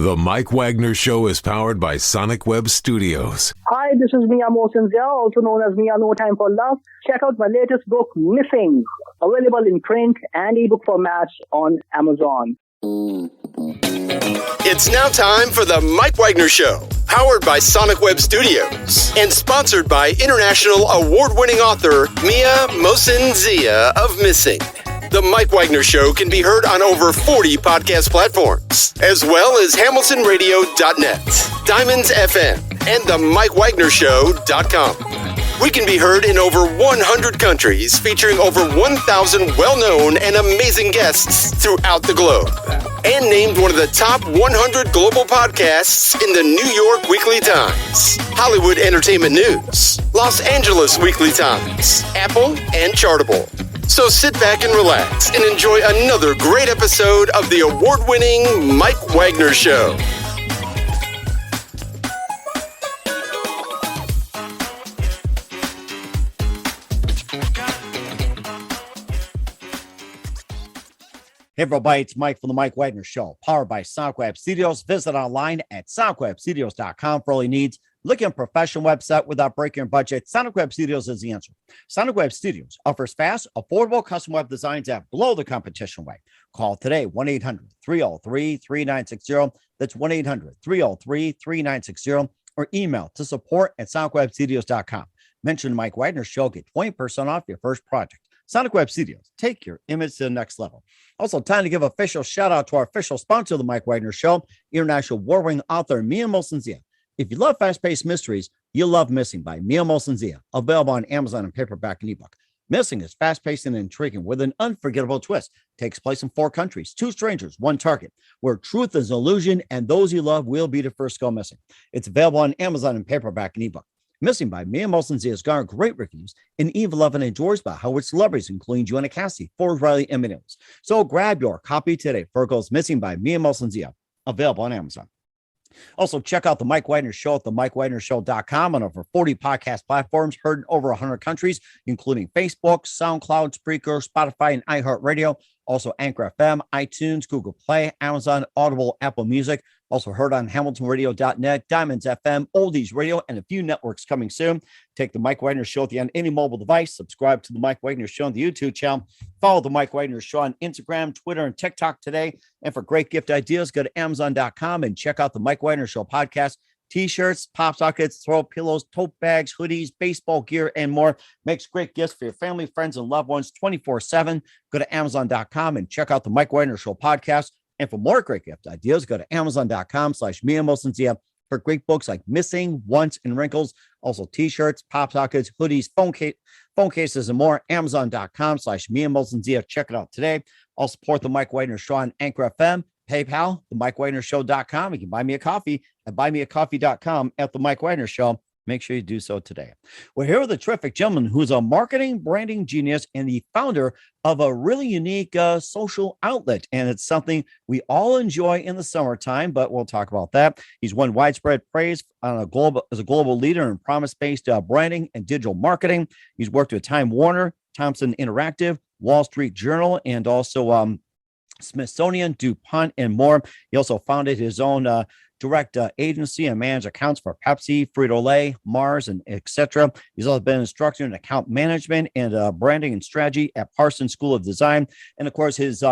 The Mike Wagner Show is powered by Sonic Web Studios. Hi, this is Mia Mosinzia, also known as Mia No Time for Love. Check out my latest book, Missing, available in print and ebook formats on Amazon. It's now time for the Mike Wagner Show, powered by Sonic Web Studios and sponsored by international award-winning author Mia Mosinzia of Missing. The Mike Wagner Show can be heard on over 40 podcast platforms, as well as hamiltonradio.net, Diamonds FM, and themikewagnershow.com. We can be heard in over 100 countries, featuring over 1,000 well-known and amazing guests throughout the globe. And named one of the top 100 global podcasts in the New York Weekly Times, Hollywood Entertainment News, Los Angeles Weekly Times, Apple, and Chartable. So sit back and relax and enjoy another great episode of the award-winning Mike Wagner Show. Hey everybody, it's Mike from the Mike Wagner Show, powered by Sonic Web Studios. Visit online at sonicwebstudios.com for all your needs. Look at a professional website without breaking your budget. Sonic Web Studios is the answer. Sonic Web Studios offers fast, affordable custom web designs that blow the competition away. Call today, 1-800-303-3960. That's 1-800-303-3960. Or email to support@sonicwebstudios.com. Mention the Mike Wagner Show, get 20% off your first project. Sonic Web Studios, take your image to the next level. Also, time to give official shout out to our official sponsor of the Mike Wagner Show, international award-winning author Mia Mosinzia. If you love fast-paced mysteries, you'll love Missing by Mia Mosinzia, available on Amazon in paperback and ebook. Missing is fast-paced and intriguing with an unforgettable twist. Takes place in 4 countries, 2 strangers, 1 target, where truth is an illusion and those you love will be the first to go missing. It's available on Amazon in paperback and ebook. Missing by Mia Mosinzia has garnered great reviews and even loved and enjoyed by Howard celebrities, including Joanna Cassidy, Ford Riley, and many others. So grab your copy today. Virgo's Missing by Mia Mosinzia, available on Amazon. Also, check out the Mike Wagner Show at themikewagnershow.com on over 40 podcast platforms, heard in over 100 countries, including Facebook, SoundCloud, Spreaker, Spotify, and iHeartRadio. Also, Anchor FM, iTunes, Google Play, Amazon, Audible, Apple Music. Also heard on hamiltonradio.net, Diamonds FM, Oldies Radio, and a few networks coming soon. Take the Mike Wagner Show at the end of any mobile device. Subscribe to the Mike Wagner Show on the YouTube channel. Follow the Mike Wagner Show on Instagram, Twitter, and TikTok today. And for great gift ideas, go to Amazon.com and check out the Mike Wagner Show podcast. T-shirts, pop sockets, throw pillows, tote bags, hoodies, baseball gear, and more. Makes great gifts for your family, friends, and loved ones 24/7. Go to Amazon.com and check out the Mike Wagner Show podcast. And for more great gift ideas, go to Amazon.com/Mia Mosinzia for great books like Missing, Once, and Wrinkles. Also T-shirts, pop sockets, hoodies, phone cases, and more. Amazon.com/Mia Mosinzia. Check it out today. I'll support the Mike Wagner Show on Anchor FM, PayPal, themikewagnershow.com. You can buy me a coffee at buymeacoffee.com at the Mike Wagner Show. Make sure you do so today. We're here with a terrific gentleman who's a marketing branding genius and the founder of a really unique social outlet. And it's something we all enjoy in the summertime, but we'll talk about that. He's won widespread praise on as a global leader in promise-based branding and digital marketing. He's worked with Time Warner, Thomson Interactive, Wall Street Journal, and also Smithsonian, DuPont, and more. He also founded his own direct agency and manage accounts for Pepsi, Frito-Lay, Mars, and etc. He's also been an instructor in account management and branding and strategy at Parsons School of Design. And of course, his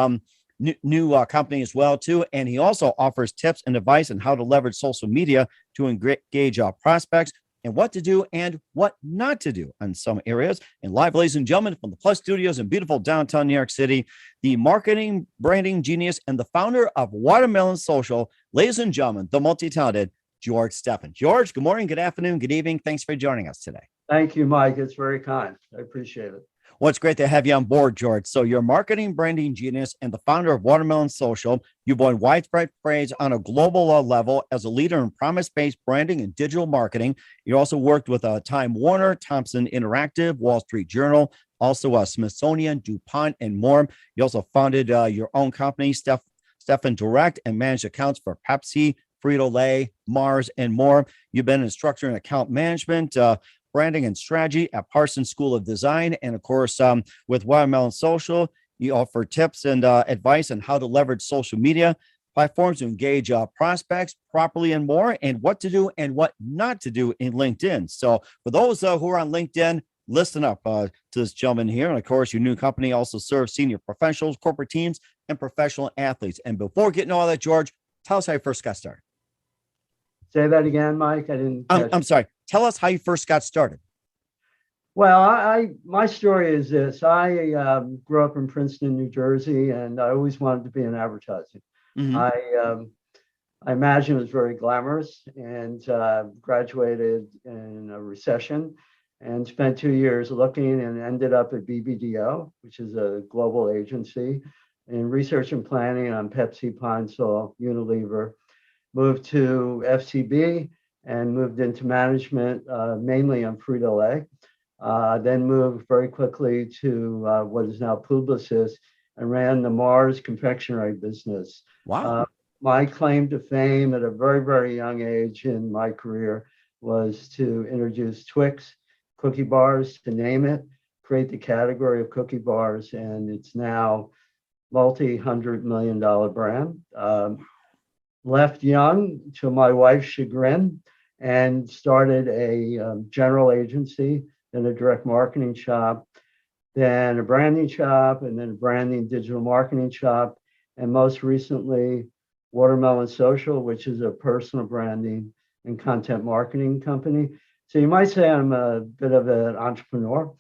new company as well, too. And he also offers tips and advice on how to leverage social media to engage prospects and what to do and what not to do in some areas. And live, ladies and gentlemen, from the Plus Studios in beautiful downtown New York City, the marketing branding genius and the founder of Watermelon Social, ladies and gentlemen, the multi-talented George Stephan. George, good morning, good afternoon, good evening. Thanks for joining us today. Thank you, Mike. It's very kind. I appreciate it. Well, it's great to have you on board, George. So you're a marketing branding genius and the founder of Watermelon Social. You've won widespread praise on a global level as a leader in promise-based branding and digital marketing. You also worked with Time Warner, Thomson Interactive, Wall Street Journal, also Smithsonian, DuPont, and more. You also founded your own company, Stephan Direct, and managed accounts for Pepsi, Frito-Lay, Mars, and more. You've been an instructor in account management, branding and strategy at Parsons School of Design. And of course, with Watermelon Social, you offer tips and advice on how to leverage social media. platforms to engage prospects properly and more, and what to do and what not to do in LinkedIn. So for those who are on LinkedIn, listen up to this gentleman here. And of course, your new company also serves senior professionals, corporate teams, and professional athletes. And before getting all that, George, tell us how you first got started. Say that again, Mike. I didn't. I'm sorry. Tell us how you first got started. Well, my story is this. I grew up in Princeton, New Jersey, and I always wanted to be in advertising. Mm-hmm. I imagine it was very glamorous, and graduated in a recession and spent 2 years looking and ended up at BBDO, which is a global agency in research and planning on Pepsi, Pine Sol, Unilever. Moved to FCB and moved into management, mainly on Frito-Lay. Then moved very quickly to what is now Publicis and ran the Mars confectionery business. Wow. My claim to fame at a very, very young age in my career was to introduce Twix cookie bars, to name it, create the category of cookie bars, and it's now multi-$100 million brand. Left young to my wife's chagrin and started a general agency, then a direct marketing shop, then a branding shop, and then a branding digital marketing shop, and most recently, Watermelon Social, which is a personal branding and content marketing company. So you might say I'm a bit of an entrepreneur,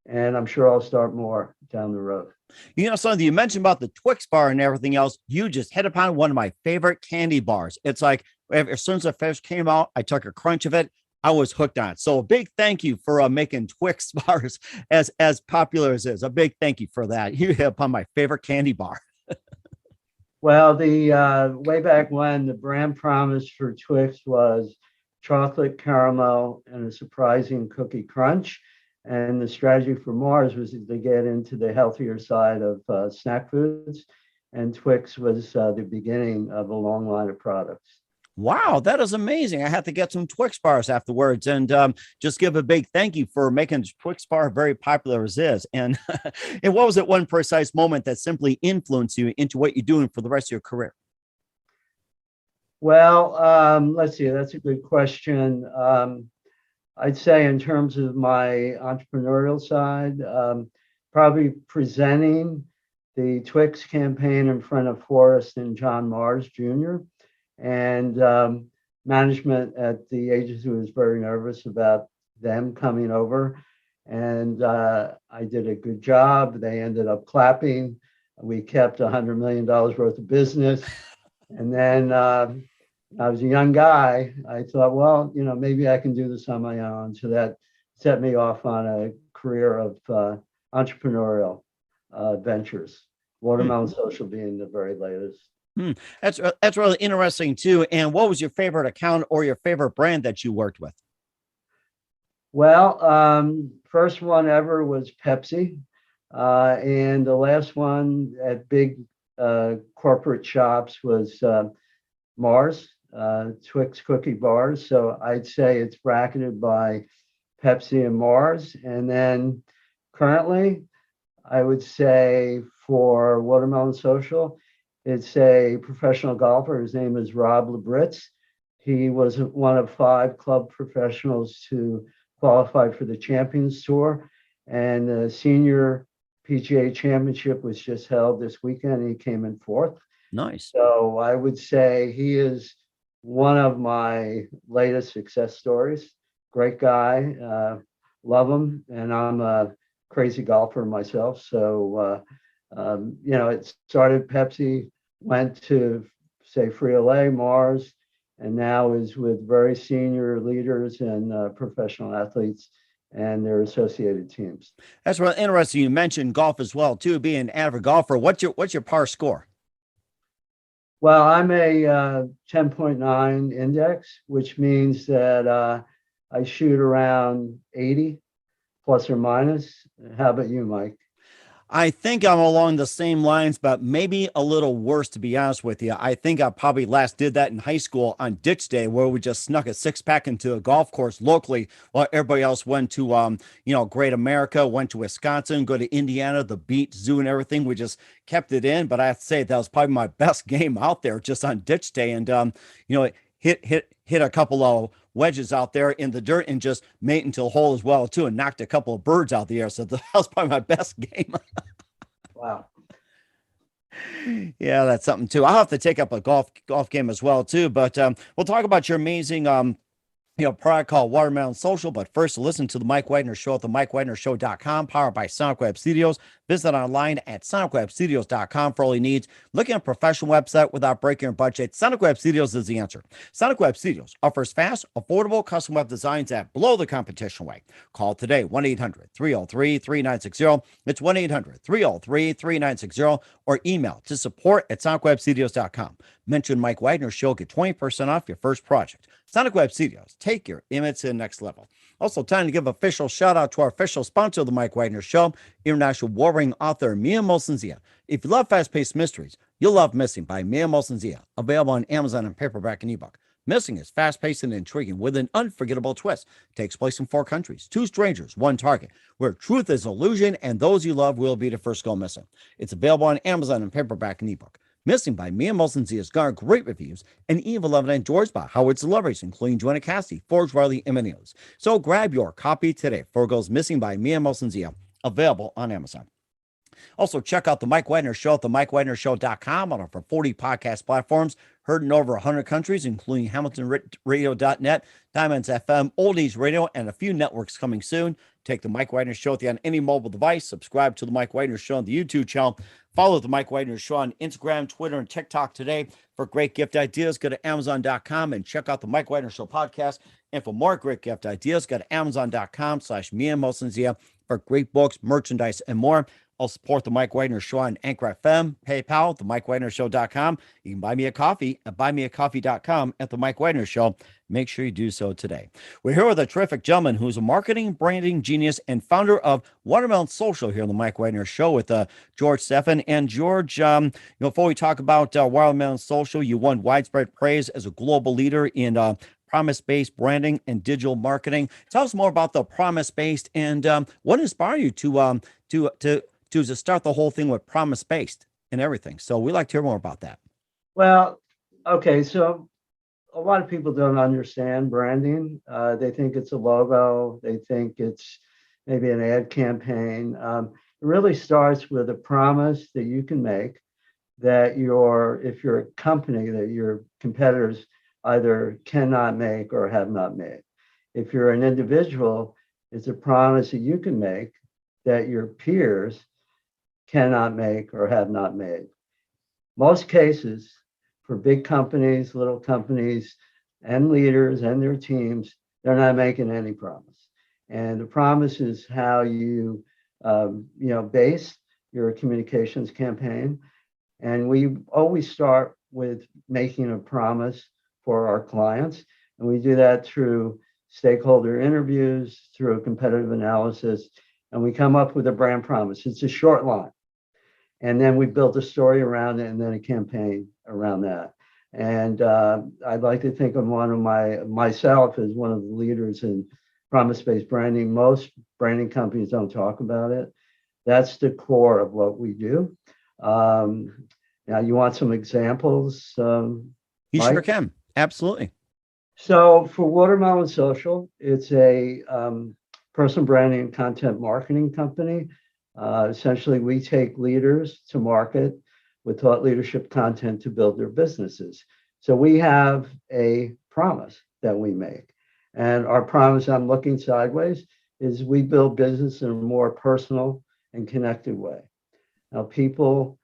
and I'm sure I'll start more down the road. You know, something you mentioned about the Twix bar and everything else, you just hit upon one of my favorite candy bars. It's like, as soon as the first came out, I took a crunch of it. I was hooked on it. So a big thank you for making Twix bars as popular as it is. A big thank you for that. You hit upon my favorite candy bar. Well, the way back when, the brand promise for Twix was chocolate, caramel, and a surprising cookie crunch. And the strategy for Mars was to get into the healthier side of snack foods. And Twix was the beginning of a long line of products. Wow, that is amazing. I have to get some Twix bars afterwards, and just give a big thank you for making Twix bar very popular as is. And, and what was it one precise moment that simply influenced you into what you're doing for the rest of your career? Well, let's see. That's a good question. I'd say in terms of my entrepreneurial side, probably presenting the Twix campaign in front of Forrest and John Mars Jr. And management at the agency was very nervous about them coming over. And I did a good job. They ended up clapping. We kept $100 million worth of business. And then I was a young guy. I thought, well, maybe I can do this on my own. So that set me off on a career of entrepreneurial ventures. Watermelon Social being the very latest. That's really interesting too. And what was your favorite account or your favorite brand that you worked with? Well, first one ever was Pepsi. And the last one at big corporate shops was Mars, Twix cookie bars. So I'd say it's bracketed by Pepsi and Mars. And then currently, I would say for Watermelon Social, it's a professional golfer. His name is Rob Labritz. He was one of 5 club professionals to qualify for the Champions Tour. And the senior PGA championship was just held this weekend. He came in 4th. Nice. So I would say he is one of my latest success stories. Great guy. Love him. And I'm a crazy golfer myself. So, it started Pepsi, went to, say, Frito-Lay, Mars, and now is with very senior leaders and professional athletes and their associated teams. That's really interesting. You mentioned golf as well, too, being an avid golfer. What's your par score? Well, I'm a 10.9 index, which means that I shoot around 80 plus or minus. How about you, Mike? I think I'm along the same lines, but maybe a little worse, to be honest with you. I think I probably last did that in high school on ditch day, where we just snuck a six-pack into a golf course locally while everybody else went to, Great America, went to Wisconsin, go to Indiana, the beach, zoo, and everything. We just kept it in. But I have to say that was probably my best game out there, just on ditch day. And, hit a couple of wedges out there in the dirt and just made into a hole as well too, and knocked a couple of birds out the air. So that was probably my best game. Wow. Yeah, that's something too. I'll have to take up a golf game as well too. But we'll talk about your amazing product called Watermelon Social. But first, listen to the Mike Wagner Show at themikewagnershow.com, powered by Sonic Web Studios. Visit online at sonicwebstudios.com for all your needs. Looking at a professional website without breaking your budget? Sonic Web Studios is the answer. Sonic Web Studios offers fast, affordable, custom web designs that blow the competition away. Call today, 1-800-303-3960. It's 1-800-303-3960, or email to support@sonicwebstudios.com. Mention Mike Wagner Show, get 20% off your first project. Sonic Web Studios, take your image to the next level. Also, time to give official shout out to our official sponsor of the Mike Wagner Show, international warring author Mia Molson-Zia. If you love fast-paced mysteries, you'll love Missing by Mia Molson-Zia, available on Amazon in paperback and ebook. Missing is fast-paced and intriguing with an unforgettable twist. Takes place in 4 countries, 2 strangers, 1 target, where truth is illusion and those you love will be the first go missing. It's available on Amazon in paperback and ebook. Missing by Mia Molson-Zia has garnered great reviews and even loved and enjoyed by Howard celebrities, including Joanna Cassidy, Forge Riley, and many others. So grab your copy today. 4 Goes Missing by Mia Molson-Zia, available on Amazon. Also, check out The Mike Wagner Show at themikewagnershow.com on over 40 podcast platforms, heard in over 100 countries, including hamiltonradio.net, Diamonds FM, Oldies Radio, and a few networks coming soon. Take The Mike Wagner Show on any mobile device. Subscribe to The Mike Wagner Show on the YouTube channel. Follow The Mike Wagner Show on Instagram, Twitter, and TikTok today. For great gift ideas, go to Amazon.com and check out The Mike Wagner Show podcast. And for more great gift ideas, go to Amazon.com/Mia Molson-Zia for great books, merchandise, and more. I'll support The Mike Wagner Show on Anchor FM, PayPal, themikewagnershow.com. You can buy me a coffee at buymeacoffee.com at The Mike Wagner Show. Make sure you do so today. We're here with a terrific gentleman who's a marketing branding genius and founder of Watermelon Social here on The Mike Wagner Show with George Stephan. And George, before we talk about Watermelon Social, you won widespread praise as a global leader in promise-based branding and digital marketing. Tell us more about the promise-based and what inspired you to start the whole thing with promise-based and everything. So we'd like to hear more about that. Well, okay. So a lot of people don't understand branding. They think it's a logo. They think it's maybe an ad campaign. It really starts with a promise that you can make that if you're a company, that your competitors either cannot make or have not made. If you're an individual, it's a promise that you can make that your peers cannot make or have not made. Most cases, for big companies, little companies, and leaders and their teams, they're not making any promise. And the promise is how you, base your communications campaign. And we always start with making a promise for our clients. And we do that through stakeholder interviews, through a competitive analysis, and we come up with a brand promise. It's a short line. And then we build a story around it and then a campaign around that. And I'd like to think of myself as one of the leaders in promise-based branding. Most branding companies don't talk about it. That's the core of what we do. Now, you want some examples? You Mike? sure can. Absolutely. So for Watermelon Social, it's a personal branding and content marketing company. Essentially, we take leaders to market with thought leadership content to build their businesses. So we have a promise that we make. And our promise, I'm looking sideways, is we build business in a more personal and connected way. Now, people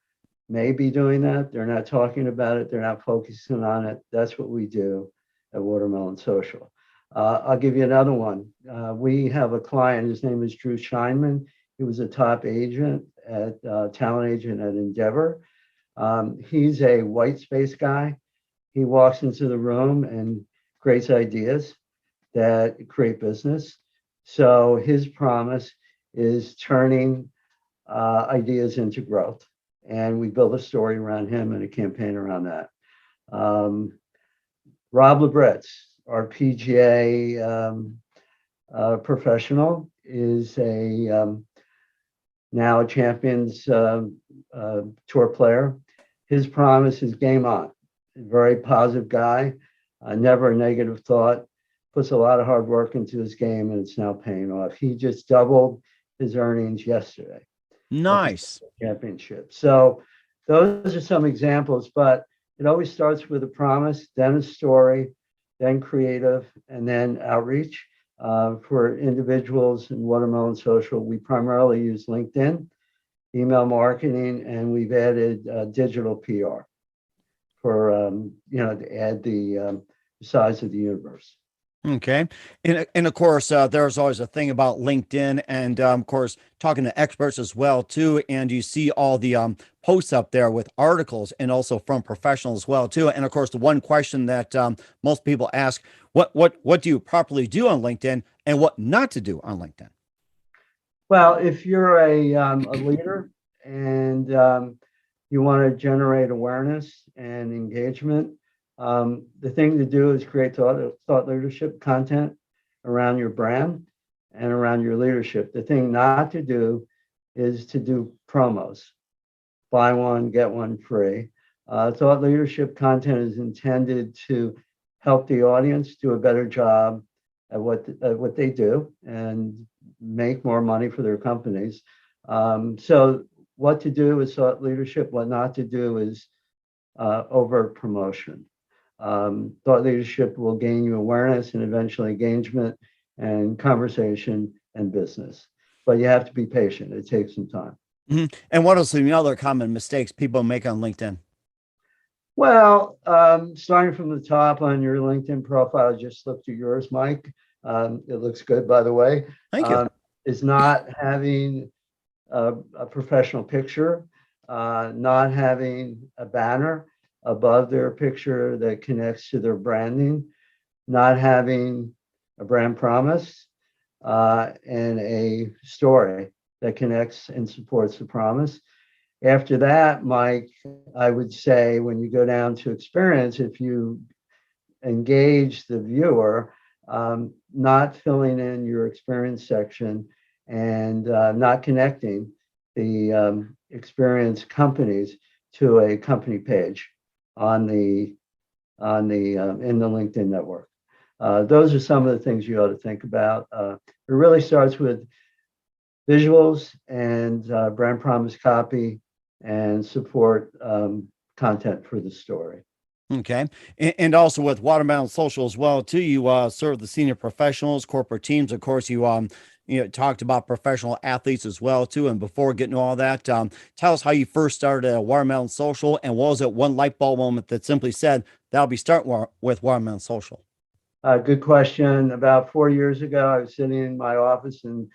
may be doing that. They're not talking about it. They're not focusing on it. That's what we do at Watermelon Social. I'll give you another one. We have a client. His name is Drew Scheinman. He was a top agent talent agent at Endeavor. He's a white space guy. He walks into the room and creates ideas that create business. So his promise is turning ideas into growth. And we built a story around him and a campaign around that. Rob Labritz, our PGA professional, is now a Champions Tour player. His promise is game on. Very positive guy, never a negative thought, puts a lot of hard work into his game, and it's now paying off. He just doubled his earnings yesterday. Nice. Championship. So those are some examples, but it always starts with a promise, then a story, then creative, and then outreach. For individuals in Watermelon Social, we primarily use LinkedIn, email marketing, and we've added digital PR for to add the size of the universe. Okay. And of course, there's always a thing about LinkedIn and, of course, talking to experts as well, too. And you see all the posts up there with articles and also from professionals as well, too. And of course, the one question that most people ask, what do you properly do on LinkedIn and what not to do on LinkedIn? Well, if you're a leader and you want to generate awareness and engagement, the thing to do is create thought leadership content around your brand and around your leadership. The thing not to do is to do promos, buy one, get one free. Thought leadership content is intended to help the audience do a better job at what they do and make more money for their companies. So what to do is thought leadership, what not to do is overt promotion. Thought leadership will gain you awareness and eventually engagement and conversation and business. But you have to be patient. It takes some time. Mm-hmm. And what are some other common mistakes people make on LinkedIn? Well, starting from the top on your LinkedIn profile, I just looked at yours, Mike. It looks good, by the way. Thank you. Is not having a professional picture, not having a banner above their picture that connects to their branding, not having a brand promise, and a story that connects and supports the promise. After that, Mike, I would say when you go down to experience, if you engage the viewer, not filling in your experience section and not connecting the experience companies to a company page in the LinkedIn network. Those are some of the things you ought to think about. It really starts with visuals and brand promise copy and support content for the story. Okay. And also with Watermelon Social as well, too, you serve the senior professionals, corporate teams. Of course, you talked about professional athletes as well, too. And before getting to all that, tell us how you first started at Watermelon Social and what was it one light bulb moment that simply said, that'll be starting with Watermelon Social? Good question. About 4 years ago, I was sitting in my office in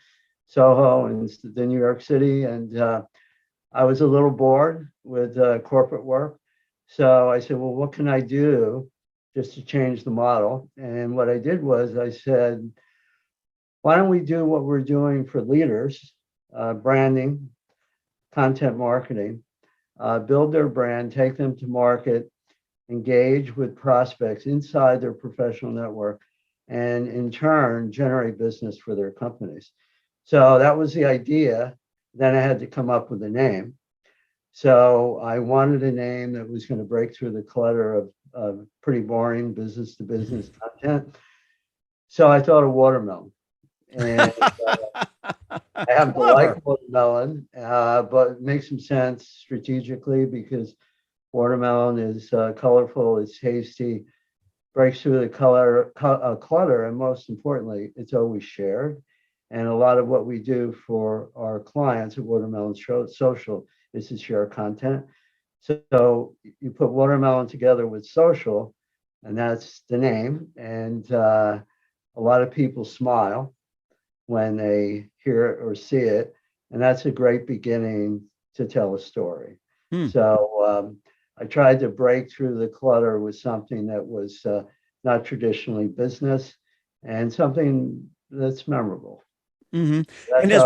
Soho in the New York City, and I was a little bored with corporate work. So I said, well, what can I do just to change the model? And what I did was I said, why don't we do what we're doing for leaders, branding, content marketing, build their brand, take them to market, engage with prospects inside their professional network, and in turn, generate business for their companies. So that was the idea. Then I had to come up with a name. So I wanted a name that was going to break through the clutter of pretty boring business to business content. So I thought of watermelon. And I happen to like watermelon, but it makes some sense strategically because watermelon is colorful, it's tasty, breaks through the clutter, and most importantly, it's always shared. And a lot of what we do for our clients at Watermelon Social is to share content. So you put watermelon together with social, and that's the name. And a lot of people smile when they hear it or see it. And that's a great beginning to tell a story. So I tried to break through the clutter with something that was not traditionally business and something that's memorable. Mm-hmm. That's And as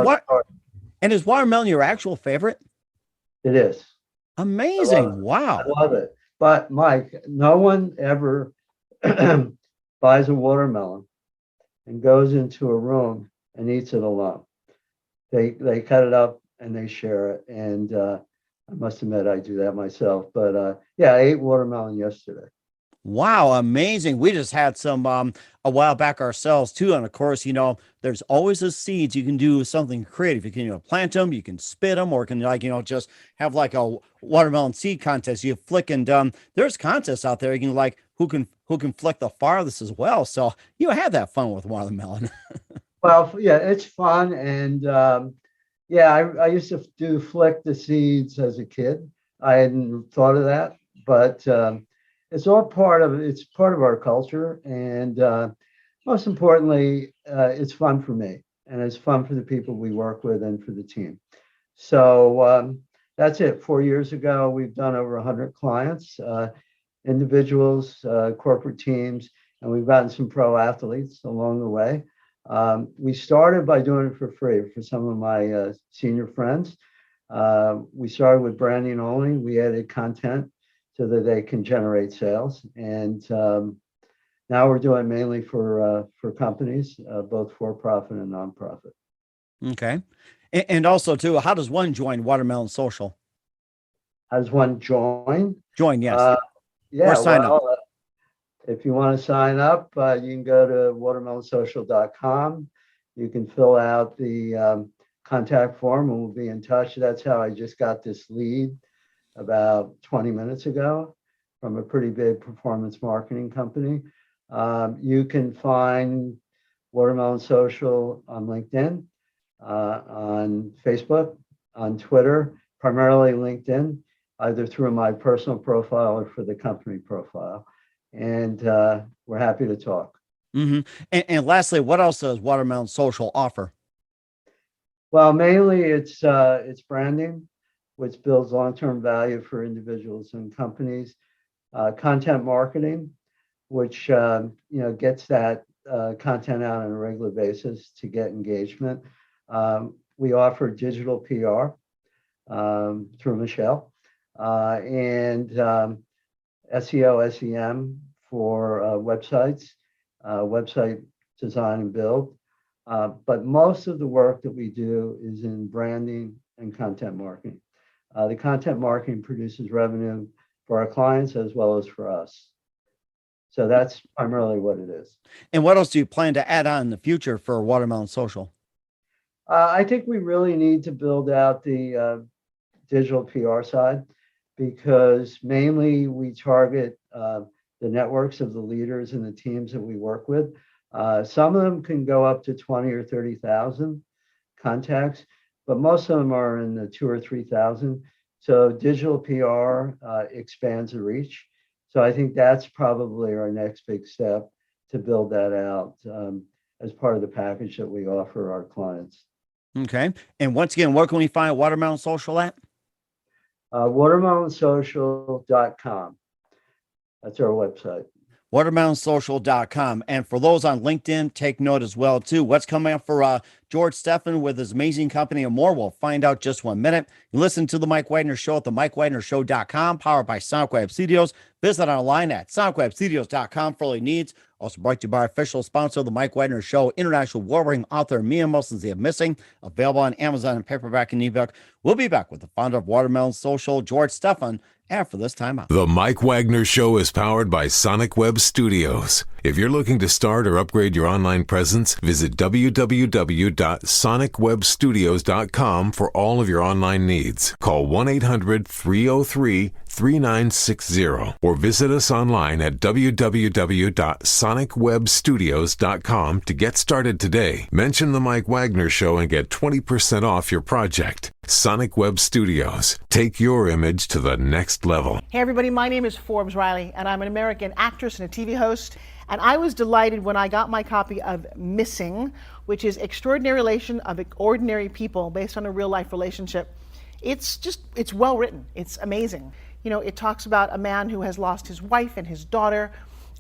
And is watermelon your actual favorite? It is. Amazing. Wow. I love it. But Mike, no one ever buys a watermelon and goes into a room and eats it alone. They cut it up and they share it. And I must admit I do that myself. But yeah, I ate watermelon yesterday. Wow, amazing. We just had some a while back ourselves too. And of course, there's always the seeds. You can do something creative. You can plant them, you can spit them, or can just have like a watermelon seed contest. You flick and there's contests out there. You can who can flick the farthest as well. So have that fun with watermelon. Well, yeah, it's fun. And yeah, I used to do flick the seeds as a kid. I hadn't thought of that, but it's part of our culture. And most importantly, it's fun for me and it's fun for the people we work with and for the team. So that's it. 4 years ago, we've done over 100 clients, individuals, corporate teams, and we've gotten some pro athletes along the way. We started by doing it for free for some of my senior friends. We started with branding only. We added content so that they can generate sales. And now we're doing mainly for companies, both for-profit and nonprofit. Okay. And also too, how does one join Watermelon Social? How does one join? Join, yes. Yeah, or sign up. If you want to sign up, you can go to watermelonsocial.com. You can fill out the contact form and we'll be in touch. That's how I just got this lead about 20 minutes ago from a pretty big performance marketing company. You can find Watermelon Social on LinkedIn, on Facebook, on Twitter, primarily LinkedIn, either through my personal profile or for the company profile. And we're happy to talk. Mm-hmm. And lastly, what else does Watermelon Social offer? Well, mainly it's branding, which builds long-term value for individuals and companies. Content marketing, which gets that content out on a regular basis to get engagement. We offer digital PR through Michelle, and SEO, SEM for websites, website design and build. But most of the work that we do is in branding and content marketing. The content marketing produces revenue for our clients as well as for us. So that's primarily what it is. And what else do you plan to add on in the future for Watermelon Social? I think we really need to build out the digital PR side, because mainly we target the networks of the leaders and the teams that we work with. Some of them can go up to 20 or 30,000 contacts, but most of them are in the 2,000 or 3,000. So digital PR expands the reach. So I think that's probably our next big step to build that out as part of the package that we offer our clients. Okay. And once again, where can we find Watermelon Social at? Watermelonsocial.com. That's our website. Watermelonsocial.com. And for those on LinkedIn, take note as well, too. What's coming up for George Stephan with his amazing company and more? We'll find out just 1 minute. You listen to The Mike Wagner Show at themikewagnershow.com, powered by Sonic Web Studios. Visit online at sonicwebstudios.com for all your needs. Also brought to you by our official sponsor, The Mike Wagner Show, international award-winning author Mia Mosenzia of Missing, available on Amazon and paperback and ebook. We'll be back with the founder of Watermelon Social, George Stephan, after this time out. The Mike Wagner Show is powered by Sonic Web Studios. If you're looking to start or upgrade your online presence, visit www.sonicwebstudios.com for all of your online needs. Call 1-800-303-3960 or visit us online at www.sonicwebstudios.com to get started today. Mention The Mike Wagner Show and get 20% off your project. Sonic Web Studios. Take your image to the next level. Hey everybody, my name is Forbes Riley and I'm an American actress and a TV host. And I was delighted when I got my copy of Missing, which is Extraordinary Relation of Ordinary People based on a real life relationship. It's well written. It's amazing. You know, it talks about a man who has lost his wife and his daughter,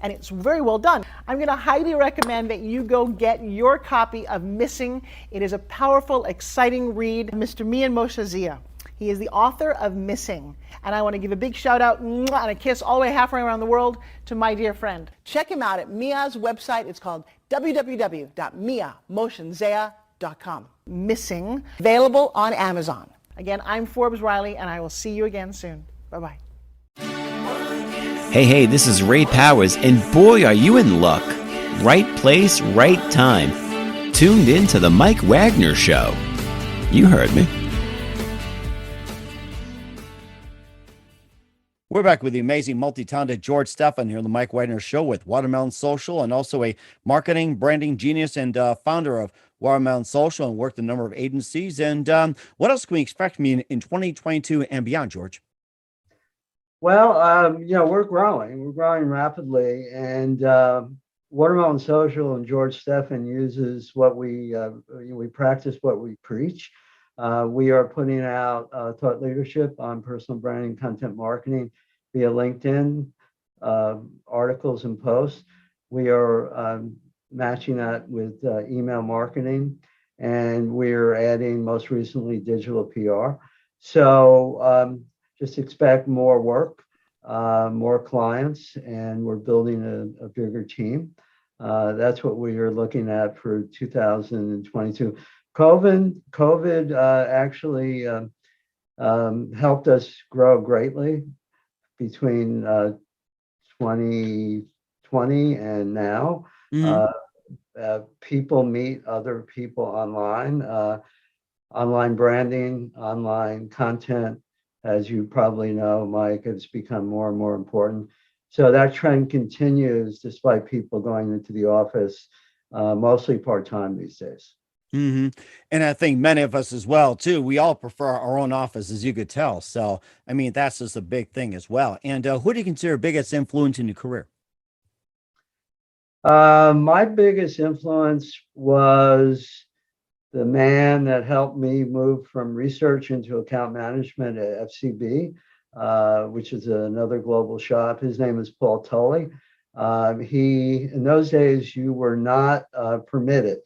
and it's very well done. I'm going to highly recommend that you go get your copy of Missing. It is a powerful, exciting read. Mr. Mian Moshe Zia. He is the author of Missing. And I want to give a big shout out and a kiss all the way halfway around the world to my dear friend. Check him out at Mia's website. It's called www.miamosenzea.com. Missing, available on Amazon. Again, I'm Forbes Riley, and I will see you again soon. Bye-bye. Hey, this is Ray Powers, and boy, are you in luck. Right place, right time. Tuned in to The Mike Wagner Show. You heard me. We're back with the amazing multi-talented George Stephan here on The Mike Wagner Show with Watermelon Social, and also a marketing, branding genius and founder of Watermelon Social, and worked in a number of agencies. And what else can we expect from you in 2022 and beyond, George? Well, we're growing rapidly, and Watermelon Social and George Stephan uses what we practice what we preach. We are putting out thought leadership on personal branding, content marketing via LinkedIn, articles and posts. We are matching that with email marketing, and we're adding most recently digital PR. So just expect more work, more clients, and we're building a bigger team. That's what we are looking at for 2022. COVID actually helped us grow greatly between 2020 and now. People meet other people online. Online branding, online content, as you probably know, Mike, has become more and more important. So that trend continues despite people going into the office, mostly part-time these days. Mm-hmm. And I think many of us as well, too, we all prefer our own office, as you could tell. So, I mean, that's just a big thing as well. And who do you consider biggest influence in your career? My biggest influence was the man that helped me move from research into account management at FCB, which is another global shop. His name is Paul Tully. In those days, you were not permitted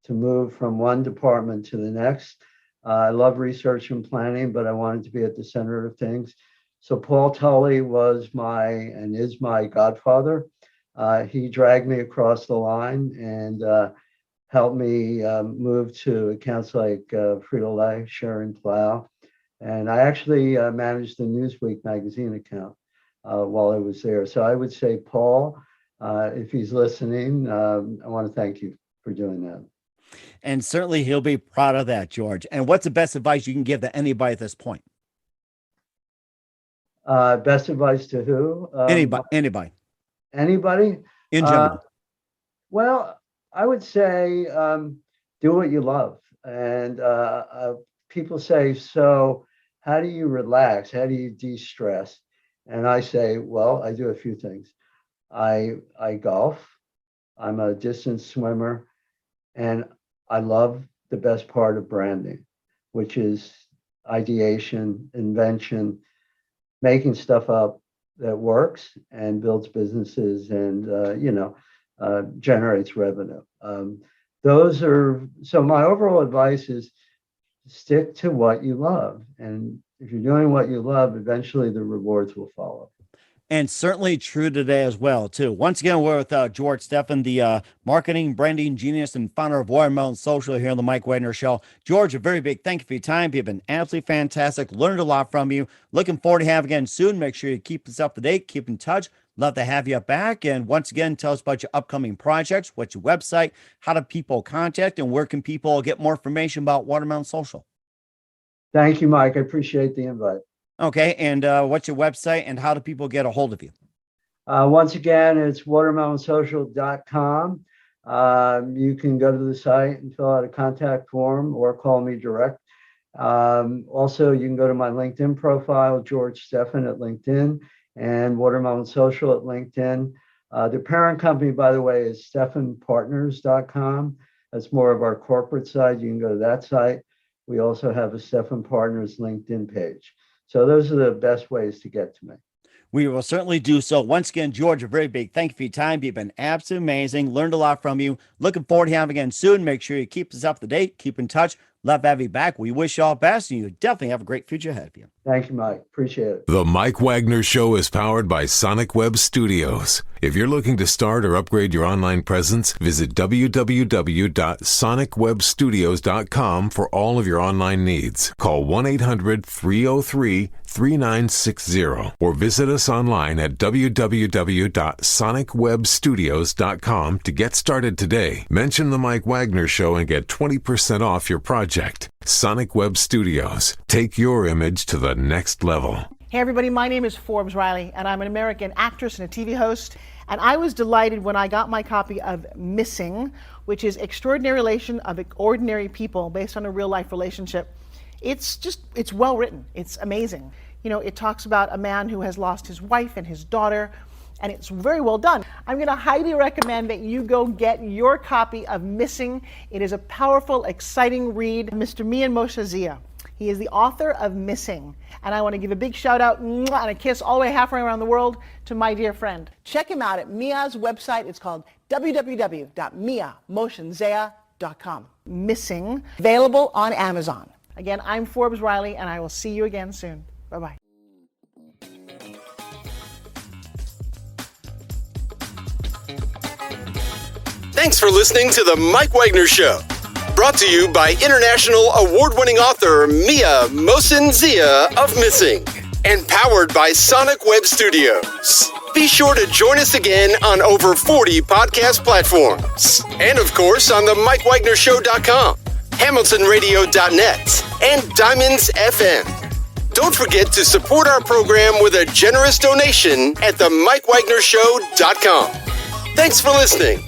to move from one department to the next. I love research and planning, but I wanted to be at the center of things. So Paul Tully was and is my godfather. He dragged me across the line and helped me move to accounts like Frito-Lay, Sharon Plow. And I actually managed the Newsweek magazine account while I was there. So I would say, Paul, if he's listening, I want to thank you for doing that. And certainly he'll be proud of that, George. And what's the best advice you can give to anybody at this point? Best advice to who? Anybody. Anybody? In general. Well, I would say do what you love. And people say, so how do you relax? How do you de-stress? And I say, well, I do a few things. I golf. I'm a distance swimmer. And I love the best part of branding, which is ideation, invention, making stuff up that works and builds businesses and, generates revenue. So my overall advice is stick to what you love. And if you're doing what you love, eventually the rewards will follow. And certainly true today as well, too. Once again, we're with George Stephan, the marketing, branding genius and founder of Watermelon Social here on the Mike Wagner Show. George, a very big thank you for your time. You've been absolutely fantastic. Learned a lot from you. Looking forward to having you again soon. Make sure you keep us up to date, keep in touch. Love to have you back. And once again, tell us about your upcoming projects, what's your website, how do people contact, and where can people get more information about Watermelon Social? Thank you, Mike. I appreciate the invite. Okay, and what's your website and how do people get a hold of you? Once again, it's watermelonsocial.com. You can go to the site and fill out a contact form or call me direct. Also, you can go to my LinkedIn profile, George Stephan at LinkedIn, and Watermelon Social at LinkedIn. The parent company, by the way, is stephanpartners.com. That's more of our corporate side. You can go to that site. We also have a Stephan Partners LinkedIn page. So those are the best ways to get to me. We will certainly do so. Once again, George, a very big thank you for your time. You've been absolutely amazing. Learned a lot from you. Looking forward to having you again soon. Make sure you keep us up to date. Keep in touch. Love to have you back. We wish you all best, and you definitely have a great future ahead of you. Thank you, Mike. Appreciate it. The Mike Wagner Show is powered by Sonic Web Studios. If you're looking to start or upgrade your online presence, visit www.sonicwebstudios.com for all of your online needs. Call 1-800-303-3960 or visit us online at www.sonicwebstudios.com to get started today. Mention The Mike Wagner Show and get 20% off your project. Sonic Web Studios. Take your image to the next level. Hey everybody, my name is Forbes Riley, and I'm an American actress and a TV host. And I was delighted when I got my copy of Missing, which is Extraordinary Relation of Ordinary People based on a real life relationship. It's well written. It's amazing. You know, it talks about a man who has lost his wife and his daughter, and it's very well done. I'm going to highly recommend that you go get your copy of Missing. It is a powerful, exciting read. Mr. Mian Moshe Zia. He is the author of Missing. And I want to give a big shout out and a kiss all the way halfway around the world to my dear friend. Check him out at Mia's website. It's called www.miamotionzea.com. Missing, available on Amazon. Again, I'm Forbes Riley, and I will see you again soon. Bye-bye. Thanks for listening to The Mike Wagner Show. Brought to you by international award-winning author Mia Mosin-Zia of Missing. And powered by Sonic Web Studios. Be sure to join us again on over 40 podcast platforms. And of course on the mikewagnershow.com, hamiltonradio.net, and Diamonds FM. Don't forget to support our program with a generous donation at themikewagnershow.com. Thanks for listening.